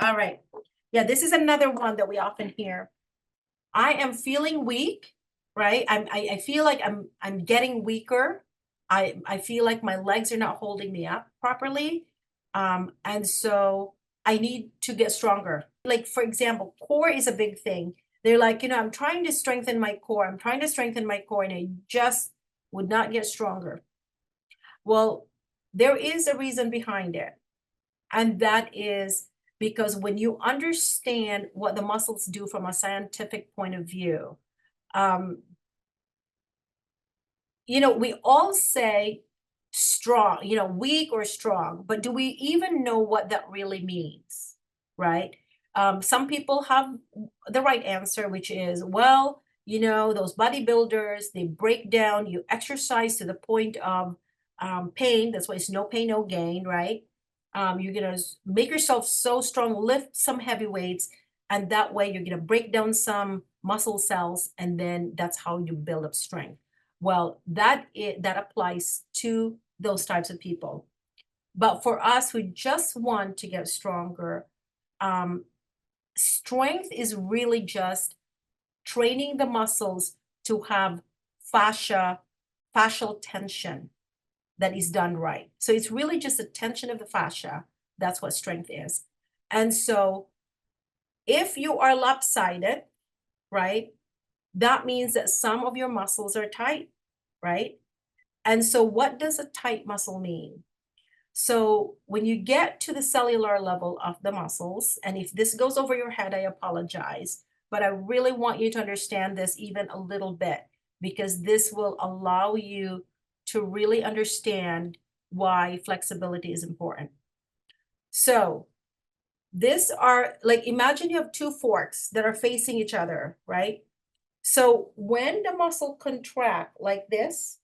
All right. Yeah, this is another one that we often hear. I am feeling weak, right? I feel like I'm getting weaker. I feel like my legs are not holding me up properly. And so I need to get stronger. Like, for example, core is a big thing. They're like, I'm trying to strengthen my core. I'm trying to strengthen my core, and I just would not get stronger. Well, there is a reason behind it. And that is because when you understand what the muscles do from a scientific point of view, um, we all say strong, weak or strong, but do we even know what that really means? Right? Some people have the right answer, which is, well, those bodybuilders, they break down, you exercise to the point of pain. That's why it's no pain, no gain, right? You're going to make yourself so strong, lift some heavy weights, and that way you're going to break down some muscle cells, and then that's how you build up strength. Well, that applies to those types of people. But for us who just want to get stronger, um, strength is really just training the muscles to have fascial tension that is done right. So it's really just the tension of the fascia. That's what strength is. And so if you are lopsided, right, that means that some of your muscles are tight, right? And so what does a tight muscle mean? So when you get to the cellular level of the muscles, and if this goes over your head, I apologize, but I really want you to understand this even a little bit, because this will allow you to really understand why flexibility is important. So these are like, imagine you have two forks that are facing each other, right? So when the muscle contract like this,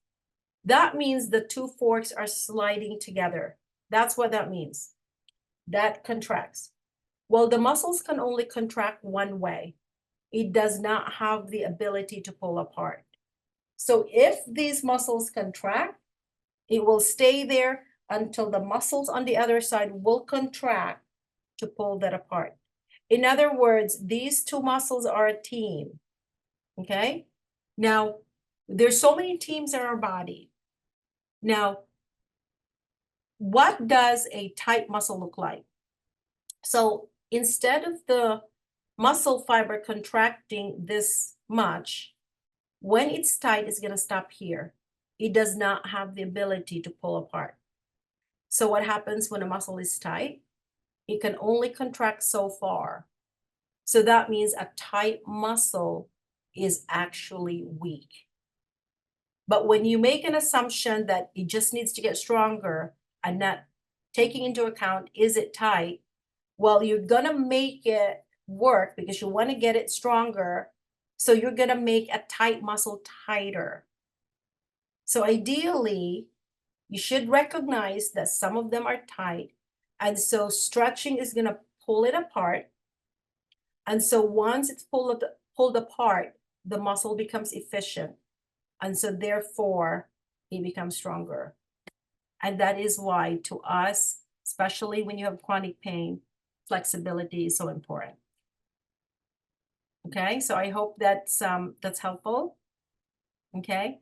that means the two forks are sliding together. That's what that means. That contracts. Well, the muscles can only contract one way. It does not have the ability to pull apart. So if these muscles contract, it will stay there until the muscles on the other side will contract to pull that apart. In other words, these two muscles are a team. Okay? Now, there's so many teams in our body. Now, what does a tight muscle look like? So instead of the muscle fiber contracting this much, when it's tight, it's going to stop here. It does not have the ability to pull apart. So what happens when a muscle is tight? It can only contract so far. So that means a tight muscle is actually weak. But when you make an assumption that it just needs to get stronger and not taking into account, is it tight? Well, you're going to make it work because you want to get it stronger. So you're going to make a tight muscle tighter. So ideally, you should recognize that some of them are tight. And so stretching is going to pull it apart. And so once it's pulled apart, the muscle becomes efficient. And so therefore, it becomes stronger. And that is why to us, especially when you have chronic pain, flexibility is so important. Okay, so I hope that's helpful. Okay.